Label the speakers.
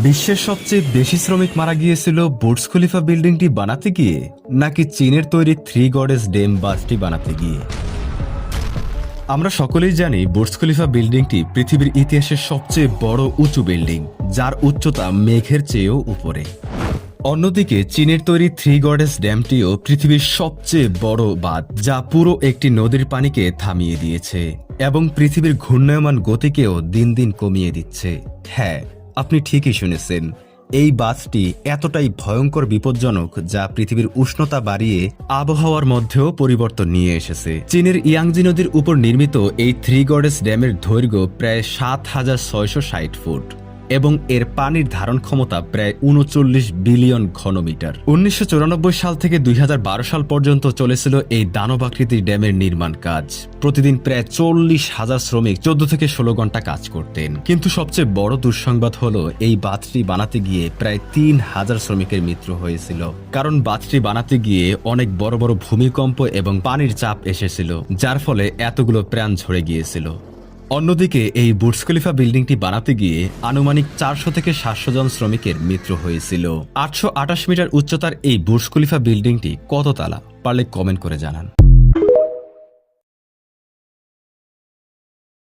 Speaker 1: বিশ্বের সবচেয়ে বেশি শ্রমিক মারা গিয়েছিল বুর্জ খলিফা বিল্ডিংটি বানাতে গিয়ে, নাকি চীনের তৈরি থ্রি গডেস ডেম বাসটি বানাতে গিয়ে? আমরা সকলেই জানি বুর্জ খলিফা বিল্ডিংটি পৃথিবীর ইতিহাসের সবচেয়ে বড় উঁচু বিল্ডিং, যার উচ্চতা মেঘের চেয়েও উপরে। অন্যদিকে চীনের তৈরি থ্রি গডেস ড্যামটিও পৃথিবীর সবচেয়ে বড় বাঁধ, যা পুরো একটি নদীর পানিকে থামিয়ে দিয়েছে এবং পৃথিবীর ঘূর্ণায়মান গতিকেও দিন দিন কমিয়ে দিচ্ছে। হ্যাঁ, আপনি ঠিকই শুনেছেন, এই বাঁধটি এতটাই ভয়ঙ্কর বিপজ্জনক যা পৃথিবীর উষ্ণতা বাড়িয়ে আবহাওয়ার মধ্যেও পরিবর্তন নিয়ে এসেছে। চীনের ইয়াংজি নদীর উপর নির্মিত এই থ্রি গডেস ড্যামের দৈর্ঘ্য প্রায় ৭,৬৬০ ফুট এবং এর পানির ধারণ ক্ষমতা প্রায় ৩৯ বিলিয়ন ঘনমিটার। ১৯৯৪ সাল থেকে ২০১২ সাল পর্যন্ত চলেছিল এই দানবাকৃতির ড্যামের নির্মাণ কাজ। প্রতিদিন প্রায় ৪০,০০০ শ্রমিক ১৪ থেকে ১৬ ঘন্টা কাজ করতেন। কিন্তু সবচেয়ে বড় দুঃসংবাদ হলো, এই বাঁধটি বানাতে গিয়ে প্রায় ৩,০০০ শ্রমিকের মৃত্যু হয়েছিল, কারণ বাঁধটি বানাতে গিয়ে অনেক বড় বড় ভূমিকম্প এবং পানির চাপ এসেছিল, যার ফলে এতগুলো প্রাণ ঝরে গিয়েছিল। অন্যদিকে এই বুর্জ খলিফা বিল্ডিংটি বানাতে গিয়ে আনুমানিক ৪০০ থেকে ৭০০ জন শ্রমিকের মৃত্যু হয়েছিল। ৮২৮ মিটার উচ্চতার এই বুর্জ খলিফা বিল্ডিংটি কত তালা, পারলে কমেন্ট করে জানান।